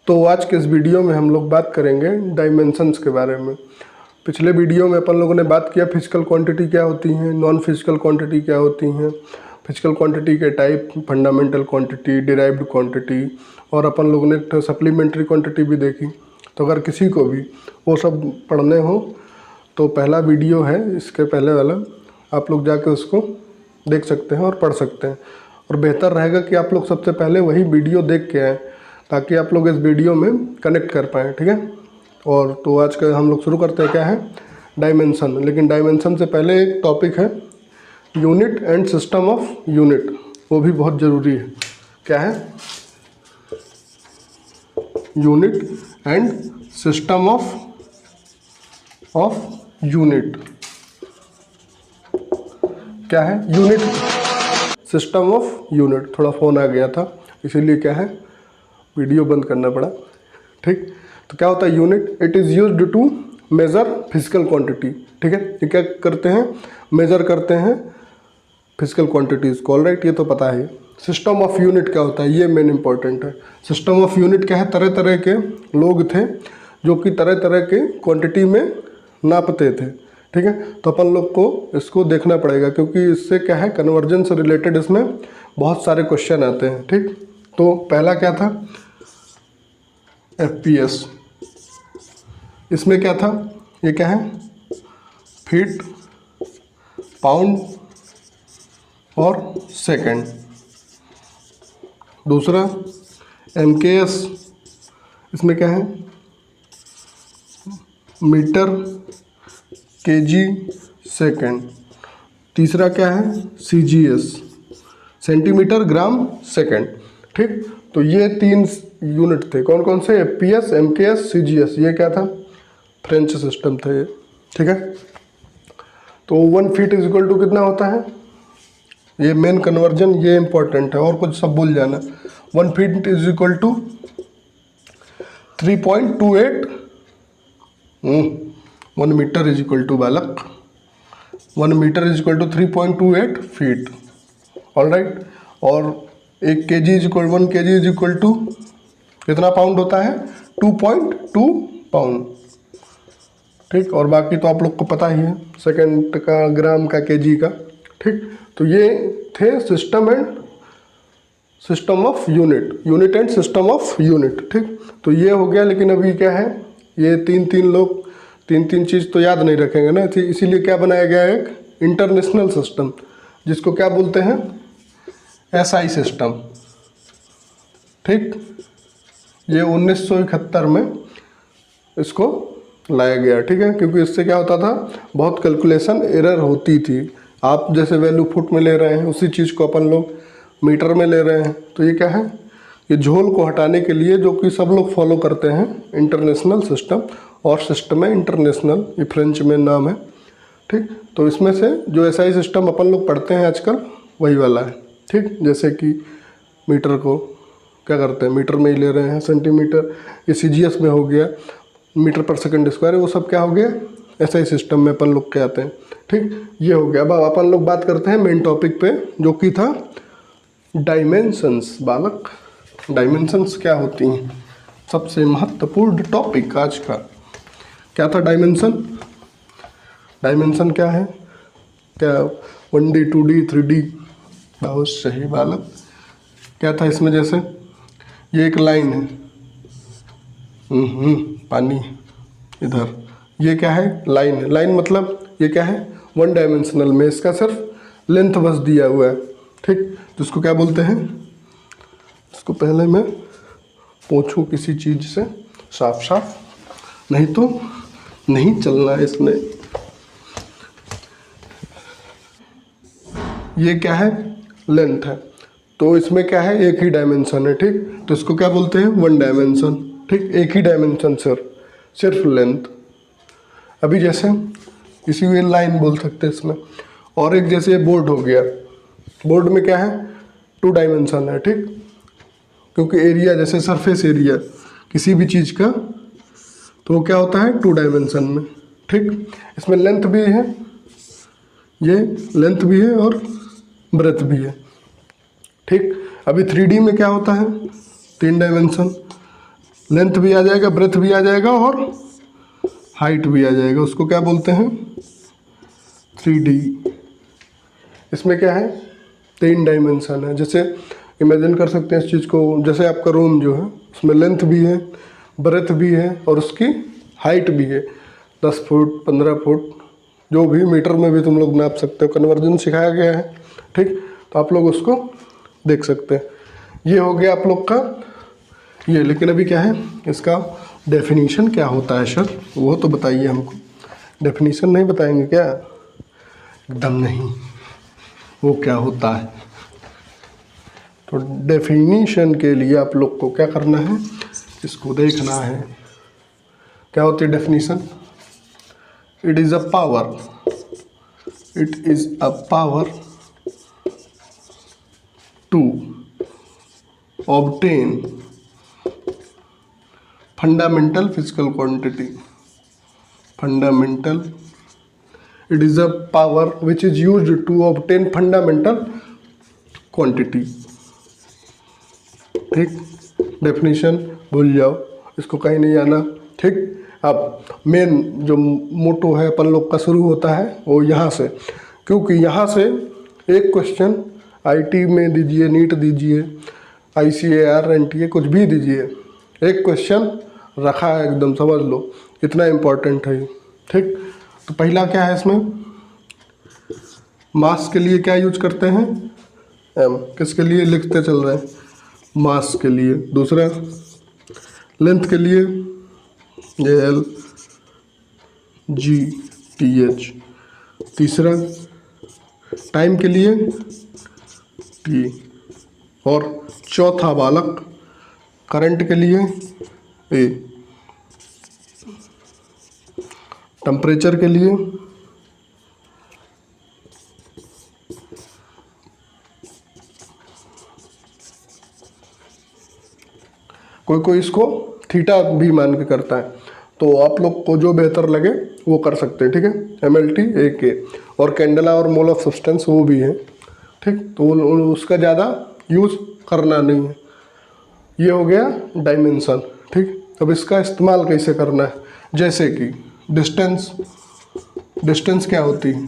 तो आज के इस वीडियो में हम लोग बात करेंगे डायमेंशंस के बारे में। पिछले वीडियो में अपन लोगों ने बात किया फिजिकल क्वांटिटी क्या होती हैं, नॉन फिजिकल क्वांटिटी क्या होती हैं, फिजिकल क्वांटिटी के type, fundamental quantity, derived quantity, और अपन लोगों ने सप्लीमेंट्री क्वांटिटी भी देखी। तो अगर किसी को भी वो सब पढ़ने हो तो पहला वीडियो है इसके पहले वाला, आप लोग जाके उसको देख सकते हैं और पढ़ सकते हैं। और बेहतर रहेगा कि आप लोग सबसे पहले वही वीडियो देख के आएँ ताकि आप लोग इस वीडियो में कनेक्ट कर पाएँ, ठीक है। और तो आज का हम लोग शुरू करते हैं, क्या है, डायमेंशन। लेकिन डायमेंशन से पहले एक टॉपिक है unit and system of unit, वो भी बहुत ज़रूरी है। क्या है, unit and system of unit. क्या है, यूनिट, सिस्टम ऑफ यूनिट। थोड़ा फ़ोन आ गया था इसीलिए क्या है वीडियो बंद करना पड़ा, ठीक। तो क्या होता है unit, it is used to measure physical quantity, ठीक है। ये क्या करते हैं, मेज़र करते हैं फिजिकल क्वांटिटीज़ को, ऑलराइट, ये तो पता है। सिस्टम ऑफ यूनिट क्या होता है, ये मेन इंपॉर्टेंट है। सिस्टम ऑफ यूनिट क्या है, तरह तरह के लोग थे जो कि तरह तरह के क्वांटिटी में नापते थे, ठीक है। तो अपन लोग को इसको देखना पड़ेगा क्योंकि इससे क्या है, कन्वर्जन से रिलेटेड इसमें बहुत सारे क्वेश्चन आते हैं, ठीक। तो पहला क्या था, FPS। इसमें क्या था, ये क्या है, फीट, पाउंड और सेकंड। दूसरा MKS, इसमें क्या है, मीटर, केजी, सेकंड। तीसरा क्या है, CGS, सेंटीमीटर, ग्राम, सेकंड, ठीक। तो ये 3 यूनिट थे, कौन कौन से, FPS, MKS, CGS। ये क्या था, फ्रेंच सिस्टम था ये, ठीक है। तो 1 फीट इज इक्वल टू कितना होता है, ये मेन कन्वर्जन, ये इंपॉर्टेंट है, और कुछ सब भूल जाना। 1 feet is equal to 3.28, 1 metre is equal to, बालक, 1 metre is equal to 3.28 feet, alright. और 1 kg is equal, 1 kg is equal to कितना पाउंड होता है, 2.2 पाउंड, ठीक। और बाकी तो आप लोग को पता ही है, सेकंड का, ग्राम का, केजी का, ठीक। तो ये थे system and system of unit, unit and system of unit, ठीक। तो ये हो गया। लेकिन अभी क्या है, ये तीन लोग तीन चीज़ तो याद नहीं रखेंगे ना, इसीलिए क्या बनाया गया है, एक इंटरनेशनल सिस्टम, जिसको क्या बोलते हैं, SI सिस्टम, ठीक। ये 1971 में इसको लाया गया, ठीक है। क्योंकि इससे क्या होता था, बहुत कैलकुलेशन एरर होती थी। आप जैसे वैल्यू फुट में ले रहे हैं, उसी चीज़ को अपन लोग मीटर में ले रहे हैं। तो ये क्या है, ये झोल को हटाने के लिए, जो कि सब लोग फॉलो करते हैं, इंटरनेशनल सिस्टम, और सिस्टम है इंटरनेशनल, ये फ्रेंच में नाम है, ठीक। तो इसमें से जो SI सिस्टम अपन लोग पढ़ते हैं आजकल, वही वाला है, ठीक। जैसे कि मीटर को क्या करते हैं, मीटर में ही ले रहे हैं, सेंटीमीटर, ये CGS में हो गया, मीटर पर सेकंड स्क्वायर, वो सब क्या हो गया, SI सिस्टम में अपन लोग के आते हैं, ठीक। ये हो गया। अब अपन लोग बात करते हैं मेन टॉपिक पे, जो कि था डायमेंशंस। बालक, डायमेंशंस क्या होती हैं, सबसे महत्वपूर्ण टॉपिक आज का। क्या था डायमेंशन, डायमेंशन क्या है, क्या 1D 2D 3D, बहुत सही बालक। क्या था इसमें, जैसे ये एक लाइन है, पानी इधर, ये क्या है, लाइन है। लाइन मतलब ये क्या है, 1 डायमेंशनल में इसका सिर्फ लेंथ बस दिया हुआ है, ठीक। तो इसको क्या बोलते हैं, इसको पहले मैं पोंछूं किसी चीज़ से, साफ साफ, नहीं तो नहीं चलना इसमें। ये क्या है, लेंथ है। तो इसमें क्या है, एक ही डायमेंशन है, ठीक। तो इसको क्या बोलते हैं, 1 डायमेंशन, ठीक। एक ही डायमेंशन सिर्फ लेंथ। अभी जैसे इसी को लाइन बोल सकते हैं इसमें। और एक जैसे बोर्ड हो गया, बोर्ड में क्या है, 2 डायमेंशन है, ठीक। क्योंकि एरिया, जैसे सरफेस एरिया किसी भी चीज़ का, तो वो क्या होता है, 2 डायमेंशन में, ठीक। इसमें लेंथ भी है, ये लेंथ भी है और ब्रेथ भी है, ठीक। अभी 3D में क्या होता है, 3 डायमेंशन, लेंथ भी आ जाएगा, ब्रेथ भी आ जाएगा और हाइट भी आ जाएगा। उसको क्या बोलते हैं? 3D। इसमें क्या है? 3 डायमेंशन है। जैसे इमेजिन कर सकते हैं इस चीज़ को, जैसे आपका रूम जो है उसमें लेंथ भी है, ब्रेथ भी है और उसकी हाइट भी है। 10 फुट, 15 फुट, जो भी मीटर में भी तुम लोग नाप सकते हो। कन्वर्जन सिखाया गया है, ठीक। तो आप लोग उसको देख सकते हैं। ये हो गया आप लोग का ये। लेकिन अभी क्या है, इसका डेफिनीशन क्या होता है सर, वो तो बताइए हमको। डेफिनीशन नहीं बताएंगे क्या? एकदम नहीं। वो क्या होता है? तो डेफिनीशन के लिए आप लोग को क्या करना है, इसको देखना है। क्या होती है definition? It is a power, it is a power to obtain fundamental physical quantity. Fundamental, it is a power which is used to obtain fundamental quantity। ठीक, डेफिनेशन भूल जाओ, इसको कहीं नहीं आना, ठीक। अब मेन जो मोटो है अपन लोग का शुरू होता है वो यहाँ से, क्योंकि यहाँ से एक क्वेश्चन आईटी में दीजिए, नीट दीजिए, ICAR NTA कुछ भी दीजिए, एक क्वेश्चन रखा है एकदम, समझ लो इतना इम्पोर्टेंट है, ठीक। तो पहला क्या है इसमें, मास के लिए क्या यूज करते हैं? m। किसके लिए लिखते चल रहे हैं? मास के लिए। दूसरा लेंथ के लिए L G TH। तीसरा टाइम के लिए T। और चौथा बालक करंट के लिए A। टेम्परेचर के लिए कोई इसको थीटा भी मान के करता है, तो आप लोग को जो बेहतर लगे वो कर सकते हैं, ठीक है। MLT AK और कैंडेला और मोल ऑफ सब्सटेंस वो भी है, ठीक। तो उसका ज़्यादा यूज़ करना नहीं है। ये हो गया डायमेंशन, ठीक। अब इसका इस्तेमाल कैसे करना है? जैसे कि डिस्टेंस, डिस्टेंस क्या होती है?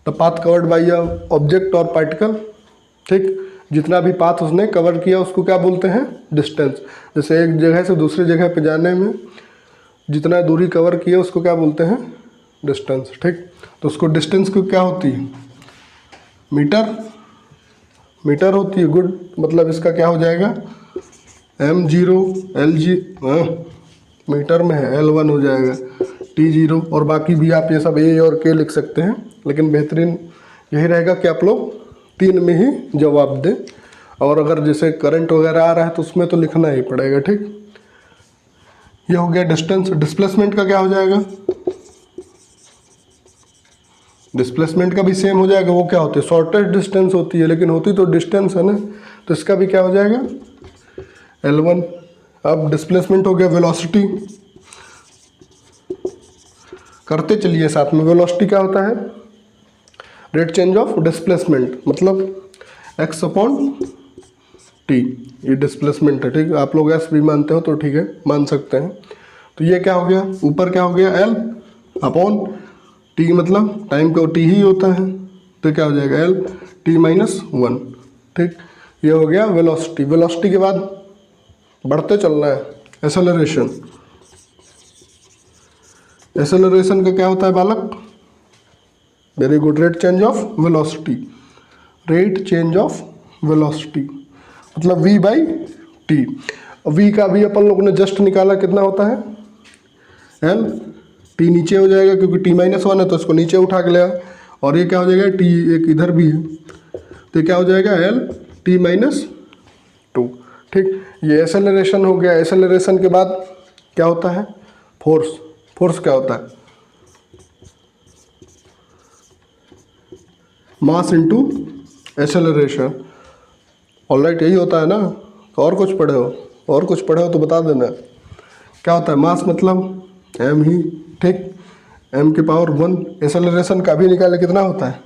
The path covered by a object और पार्टिकल, ठीक। जितना भी पाथ उसने कवर किया उसको क्या बोलते हैं? डिस्टेंस। जैसे एक जगह से दूसरी जगह पे जाने में जितना दूरी कवर किया उसको क्या बोलते हैं? डिस्टेंस, ठीक। तो उसको डिस्टेंस को क्या होती है? मीटर, मीटर होती है। गुड, मतलब इसका क्या हो जाएगा? M0 LG, मीटर में है, L1 हो जाएगा, T0 और बाकी भी आप ये सब A और K लिख सकते हैं, लेकिन बेहतरीन यही रहेगा कि आप लोग 3 में ही जवाब दें। और अगर जैसे करंट वगैरह आ रहा है तो उसमें तो लिखना ही पड़ेगा, ठीक। ये हो गया डिस्टेंस। डिस्प्लेसमेंट का क्या हो जाएगा? डिस्प्लेसमेंट का भी सेम हो जाएगा। वो क्या होती है? शॉर्टेस्ट डिस्टेंस होती है, लेकिन होती तो डिस्टेंस है ना, तो इसका भी क्या हो जाएगा? L1। अब डिस्प्लेसमेंट हो गया वेलोसिटी, करते चलिए साथ में। वेलोसिटी क्या होता है? रेट चेंज ऑफ डिस्प्लेसमेंट, मतलब x/t, ये डिस्प्लेसमेंट है, ठीक। आप लोग s भी मानते हो तो ठीक है, मान सकते हैं। तो ये क्या हो गया? ऊपर क्या हो गया? L/t, मतलब टाइम का t ही होता है, तो क्या हो जाएगा? L/t-1, ठीक। ये हो गया वेलोसिटी। वेलोसिटी के बाद बढ़ते चलना है, एक्सेलरेशन। एक्सेलरेशन का क्या होता है बालक? Very good, rate change of velocity. Rate change of velocity मतलब v/t। v का भी अपन लोगों ने जस्ट निकाला, कितना होता है? L। t नीचे हो जाएगा क्योंकि t-1 है तो इसको नीचे उठा के लिया, और ये क्या हो जाएगा? t एक इधर भी है, तो क्या हो जाएगा? L/t-2, ठीक। ये एक्सेलरेशन हो गया। एक्सेलरेशन के बाद क्या होता है? फोर्स। फोर्स क्या होता है? Mass into acceleration. ऑलराइट, यही होता है ना। तो और कुछ पढ़े हो? और कुछ पढ़े हो तो बता देना। क्या होता है? मास मतलब m ही, ठीक। m की पावर 1। एक्सेलरेशन का भी निकाले, कितना होता है?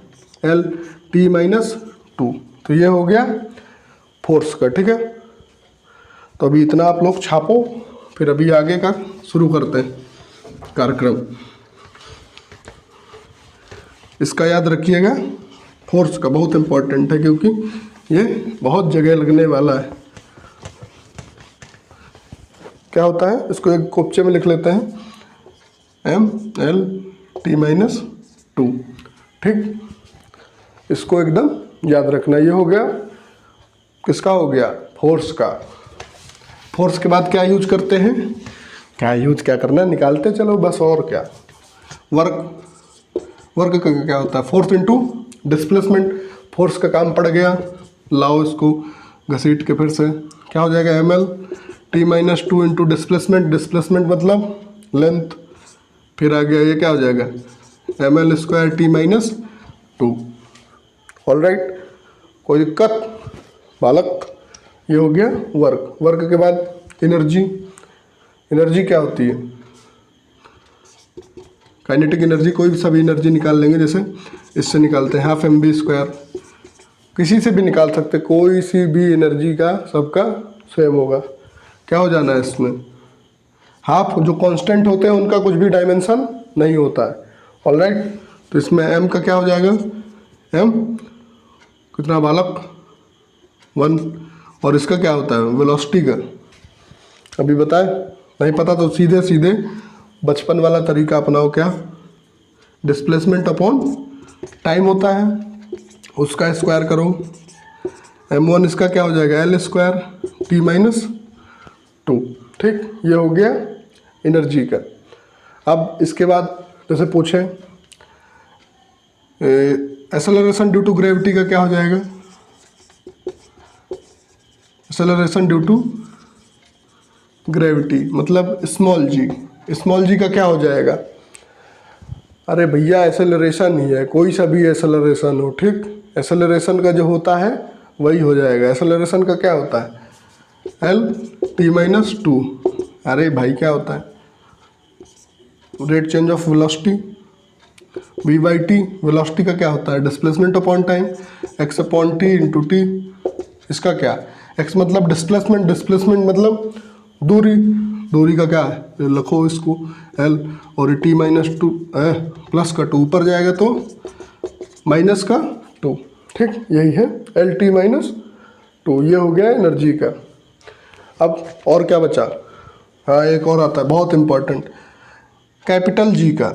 L/t-2। तो ये हो गया फोर्स का, ठीक है। तो अभी इतना आप लोग छापो, फिर अभी आगे का शुरू करते हैं कार्यक्रम। इसका याद रखिएगा, फोर्स का बहुत इम्पोर्टेंट है क्योंकि ये बहुत जगह लगने वाला है। क्या होता है, इसको एक कोपचे में लिख लेते हैं, mL_T-2। ठीक, इसको एकदम याद रखना। ये हो गया, किसका हो गया, फोर्स का। फोर्स के बाद क्या यूज करते हैं, क्या करना, निकालते चलो बस, और क्या। वर्क का क्या होता है, फोर्स इनटू डिस्प्लेसमेंट। फोर्स का काम पड़ गया, लाओ इसको घसीट के फिर से, क्या हो जाएगा, mL_T-2 इंटू डिस्प्लेसमेंट मतलब लेंथ, फिर आ गया ये क्या हो जाएगा, mL²T-2। ऑलराइट, कोई दिक्कत बालक। ये हो गया वर्क के बाद एनर्जी क्या होती है, काइनेटिक एनर्जी, कोई भी सभी एनर्जी निकाल लेंगे, जैसे इससे निकालते हैं 12mv², किसी से भी निकाल सकते, कोई सी भी एनर्जी का सबका सेम होगा। क्या हो जाना है इसमें, हाफ, जो कांस्टेंट होते हैं उनका कुछ भी डायमेंशन नहीं होता है। ऑलराइट, तो इसमें m का क्या हो जाएगा, m कितना बालक, 1, और इसका क्या होता है, वेलोसिटी का अभी बताए, नहीं पता तो सीधे बचपन वाला तरीका अपनाओ, क्या, डिस्प्लेसमेंट अपॉन टाइम होता है, उसका स्क्वायर करो, m1 इसका क्या हो जाएगा, L²T-2। ठीक, ये हो गया एनर्जी का। अब इसके बाद जैसे पूछे एक्सेलरेशन ड्यू टू ग्रेविटी का क्या हो जाएगा, एक्सेलरेशन ड्यू टू ग्रेविटी मतलब स्मॉल जी का क्या हो जाएगा, अरे भैया एक्सेलरेशन ही है, कोई सा भी एक्सेलरेशन हो, ठीक, एक्सेलरेशन का जो होता है वही हो जाएगा। एक्सेलरेशन का क्या होता है, L_T-2। अरे भाई क्या होता है, rate change of velocity, v/t। Velocity का क्या होता है, displacement upon time, x/t into T. इसका क्या, x मतलब डिस्प्लेसमेंट मतलब दूरी का क्या है, लिखो इसको l, और T-2 प्लस का 2 ऊपर जाएगा तो माइनस का 2। ठीक, यही है L_T-2। ये हो गया एनर्जी का। अब और क्या बचा, हाँ एक और आता है बहुत इम्पोर्टेंट, कैपिटल जी का।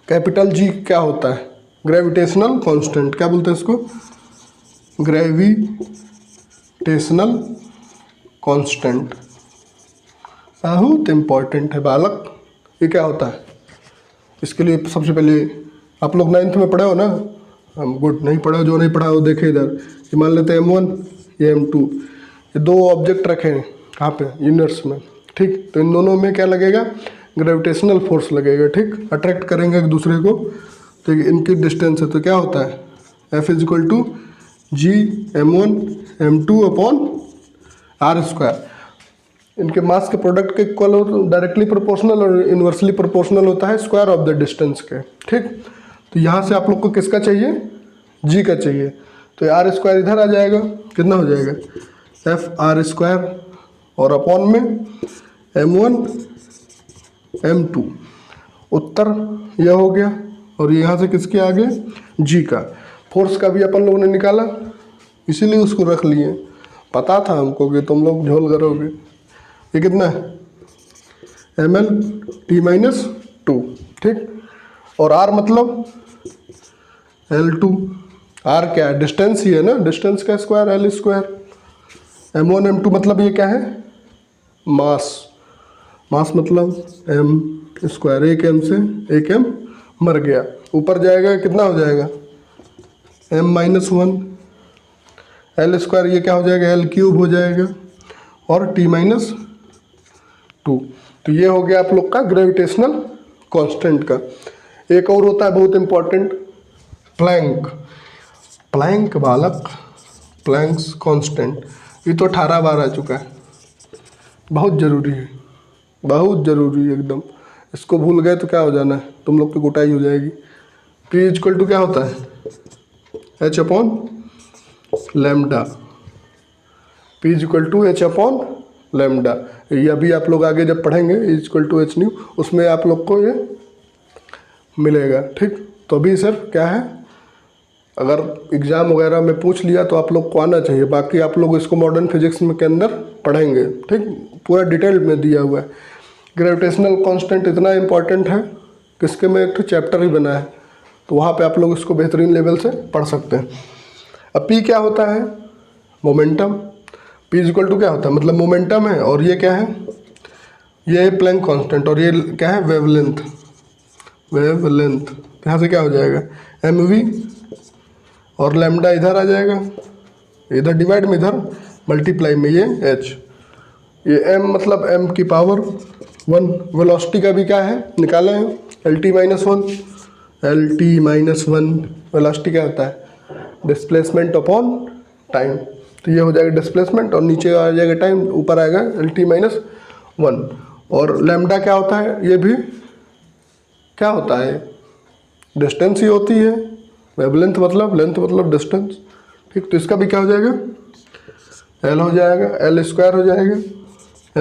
कैपिटल जी क्या होता है, ग्रेविटेशनल कांस्टेंट, क्या बोलते हैं इसको, ग्रेविटेशनल कांस्टेंट, बहुत इम्पोर्टेंट है बालक। ये क्या होता है, इसके लिए सबसे पहले आप लोग 9th में पढ़े हो ना, हम गुड, नहीं पढ़े हो, जो नहीं पढ़ा हो देखे इधर, ये मान लेते हैं m1, ये m2, ये दो ऑब्जेक्ट रखे हैं कहाँ पे, यूनिवर्स में। ठीक, तो इन दोनों में क्या लगेगा, ग्रेविटेशनल फोर्स लगेगा। ठीक, अट्रैक्ट करेंगे एक दूसरे को, तो इनकी डिस्टेंस है, तो क्या होता है, F=G_m1m2/r²। इनके मास के प्रोडक्ट के इक्वल हो, तो डायरेक्टली प्रोपोर्शनल और इन्वर्सली प्रोपोर्शनल होता है स्क्वायर ऑफ द डिस्टेंस के। ठीक, तो यहाँ से आप लोग को किसका चाहिए, जी का चाहिए, तो r² इधर आ जाएगा, कितना हो जाएगा, F_r², और अपॉन में m1m2। उत्तर यह हो गया, और यहाँ से किसके आगे, जी का। फोर्स का भी अपन लोगों ने निकाला, इसीलिए उसको रख लिए, पता था हमको कि तुम लोग झोल करोगे। ये कितना है, mL_T-2। ठीक, और r मतलब L2। r क्या है, डिस्टेंस ही है ना, डिस्टेंस का स्क्वायर L²। m1m2 मतलब ये क्या है, मास मतलब m², एक m से एक m मर गया, ऊपर जाएगा कितना हो जाएगा, m-1 L², ये क्या हो जाएगा, L³ हो जाएगा, और T-2। तो ये हो गया आप लोग का ग्रेविटेशनल कांस्टेंट का। एक और होता है बहुत इंपॉर्टेंट, प्लैंक बालक, प्लैंक्स कांस्टेंट। ये तो 18 बार आ चुका है, बहुत ज़रूरी है, बहुत ज़रूरी है एकदम। इसको भूल गए तो क्या हो जाना है, तुम लोग की कुटाई हो जाएगी। P क्या होता है, H/λ। P is equal to H upon lambda. ये अभी आप लोग आगे जब पढ़ेंगे is equal to H nu, उसमें आप लोग को ये मिलेगा। ठीक, तो अभी सिर्फ क्या है, अगर एग्ज़ाम वगैरह में पूछ लिया तो आप लोग को आना चाहिए, बाकी आप लोग इसको मॉडर्न फिजिक्स में के अंदर पढ़ेंगे। ठीक, पूरा डिटेल में दिया हुआ है। ग्रेविटेशनल कांस्टेंट इतना इम्पॉर्टेंट है कि इसके में एक तो चैप्टर ही बना है, तो वहाँ पे आप लोग इसको बेहतरीन लेवल से पढ़ सकते हैं। अब P क्या होता है, momentum. P is equal to क्या होता है, मतलब मोमेंटम है, और ये क्या है, ये है प्लैंक कांस्टेंट, और ये क्या है, वेवलेंथ। वेवलेंथ यहाँ से क्या हो जाएगा, mv, और लैम्डा इधर आ जाएगा, इधर डिवाइड में इधर मल्टीप्लाई में ये h, ये m मतलब m की पावर 1। वेलोसिटी का भी क्या है, निकाले हैं, lt minus 1। lt minus 1 velocity क्या होता है, डिस्प्लेसमेंट अपॉन टाइम। तो ये हो जाएगा डिस्प्लेसमेंट, और नीचे आ जाएगा टाइम, ऊपर आएगा lt माइनस 1। और लैम्डा क्या होता है, ये भी क्या होता है, डिस्टेंस ही होती है। वेवलेंथ मतलब, लेंथ मतलब डिस्टेंस। ठीक, तो इसका भी क्या हो जाएगा, l हो जाएगा, l स्क्वायर हो जाएगा,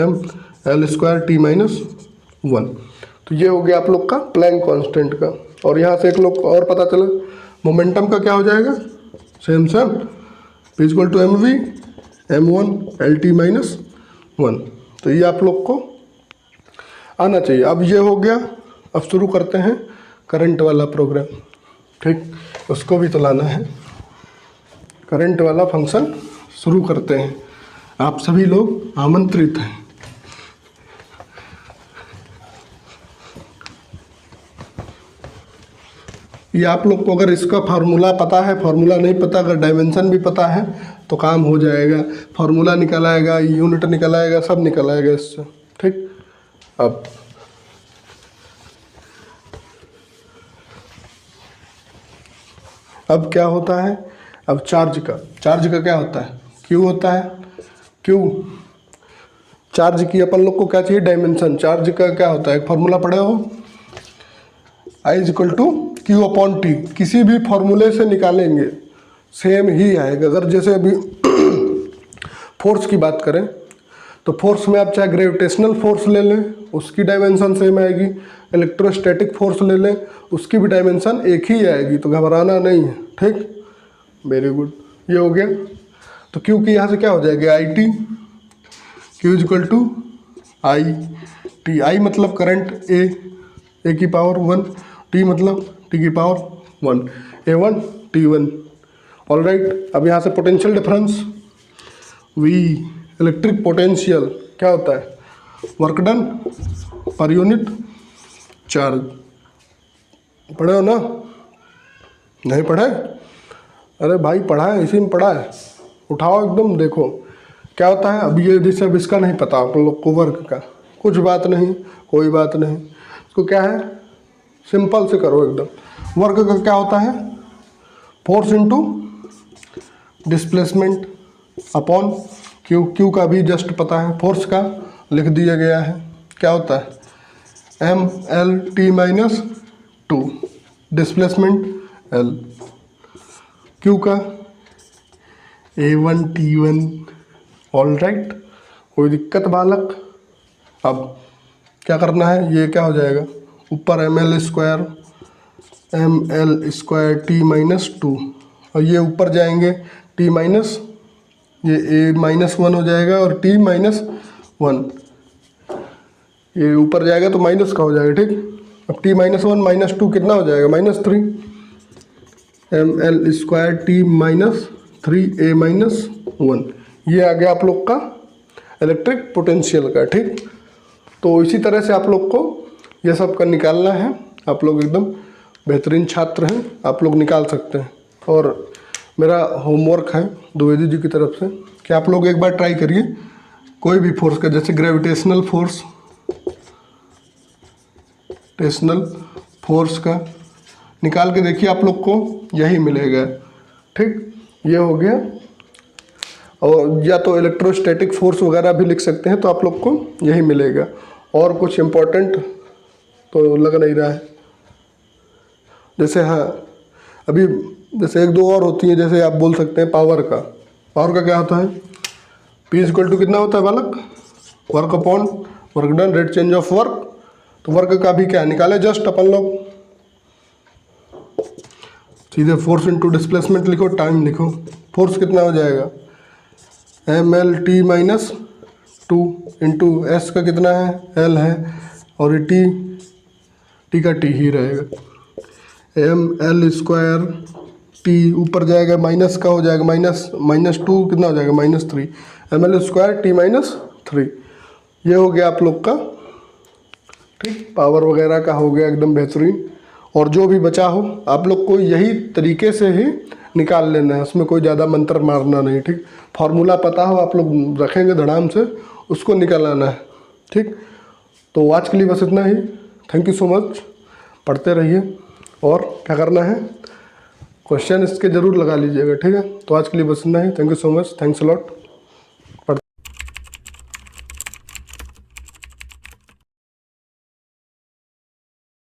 m l square t minus 1। तो ये हो गया आप लोग का प्लैंक कांस्टेंट का। और यहाँ से एक लोग और पता चला, मोमेंटम का क्या हो जाएगा, same P equal to mv m1 lt minus 1। तो ये आप लोग को आना चाहिए। अब ये हो गया, अब शुरू करते हैं करंट वाला प्रोग्राम। ठीक, उसको भी तो लाना है। करंट वाला फंक्शन शुरू करते हैं, आप सभी लोग आमंत्रित हैं। ये आप लोग को अगर इसका फार्मूला पता है, फार्मूला नहीं पता, अगर डायमेंशन भी पता है तो काम हो जाएगा। फार्मूला निकल आएगा, यूनिट निकल आएगा, सब निकल आएगा इससे। ठीक, अब क्या होता है, अब चार्ज का क्या होता है, क्यू होता है। क्यू, चार्ज की अपन लोग को क्या चाहिए, डायमेंशन। चार्ज का क्या होता है, एक फार्मूला पढ़े हो, I is equal to Q upon T. किसी भी फार्मूले से निकालेंगे सेम ही आएगा। अगर जैसे अभी फोर्स की बात करें तो फोर्स में आप चाहे ग्रेविटेशनल फोर्स ले लें, उसकी डायमेंशन सेम आएगी। इलेक्ट्रोस्टैटिक फोर्स ले लें, उसकी भी डायमेंशन एक ही आएगी, तो घबराना नहीं है। ठीक, वेरी गुड, ये हो गया। तो क्यू की यहाँ से क्या हो जाएगा, I T. Q is equal to I T. I मतलब करंट ए की पावर 1, टी मतलब टी की power 1, A1 T1। All right, अब यहाँ से potential difference V, electric potential क्या होता है, work done per unit charge. पढ़े हो ना, नहीं पढ़े, अरे भाई पढ़ा है, इसी में पढ़ा है, उठाओ एकदम देखो क्या होता है। अब ये जैसे अब इसका नहीं पता आप लोग को, वर्क का कुछ बात नहीं, कोई बात नहीं, इसको क्या है सिंपल से करो एकदम। वर्क का क्या होता है, force into displacement upon Q. Q का भी जस्ट पता है, फोर्स का लिख दिया गया है, क्या होता है M L T minus 2, displacement L. Q का A1 T1। ऑल राइट, कोई दिक्कत बालक। अब क्या करना है, ये क्या हो जाएगा, ऊपर ml स्क्वायर टी माइनस 2, और ये ऊपर जाएंगे टी माइनस, ये a माइनस 1 हो जाएगा, और t माइनस 1, ये ऊपर जाएगा तो माइनस का हो जाएगा। ठीक, अब t माइनस 1 माइनस 2 कितना हो जाएगा, minus 3, ml square T minus 3 a minus 1। ये आ गया आप लोग का इलेक्ट्रिक पोटेंशियल का। ठीक, तो इसी तरह से आप लोग को ये सब का निकालना है। आप लोग एकदम बेहतरीन छात्र हैं, आप लोग निकाल सकते हैं। और मेरा होमवर्क है द्विवेदी जी की तरफ से कि आप लोग एक बार ट्राई करिए, कोई भी फोर्स का, जैसे ग्रेविटेशनल फोर्स का निकाल के देखिए, आप लोग को यही मिलेगा। ठीक, ये हो गया। और या तो इलेक्ट्रोस्टैटिक फोर्स वगैरह भी लिख सकते हैं, तो आप लोग को यही मिलेगा। और कुछ इम्पोर्टेंट तो लग नहीं रहा है। जैसे हाँ, अभी जैसे एक दो और होती हैं, जैसे आप बोल सकते हैं पावर का क्या होता है, P इक्वल टू कितना होता है बालक, work upon work done, rate change of work. तो वर्क का भी क्या निकाले जस्ट अपन लोग, सीधे फोर्स इंटू डिस्प्लेसमेंट लिखो, टाइम लिखो। फोर्स कितना हो जाएगा, MLT माइनस 2 इंटू एस का कितना है, L है, और ये टी का टी ही रहेगा। ML स्क्वायर टी ऊपर जाएगा, माइनस का हो जाएगा, -2 कितना हो जाएगा, -3 ML स्क्वायर टी -3। ये हो गया आप लोग का, ठीक, पावर वगैरह का हो गया एकदम बेहतरीन। और जो भी बचा हो आप लोग को यही तरीके से ही निकाल लेना है, उसमें कोई ज़्यादा मंत्र मारना नहीं, ठीक। फार्मूला पता हो आप लोग रखेंगे धड़ाम से, उसको निकाल आना है, ठीक। तो आज के लिए बस इतना ही। थैंक यू सो मच, पढ़ते रहिए। और क्या करना है, क्वेश्चन इसके ज़रूर लगा लीजिएगा, ठीक है। तो आज के लिए बस इतना ही। Thank you so much, thanks a lot.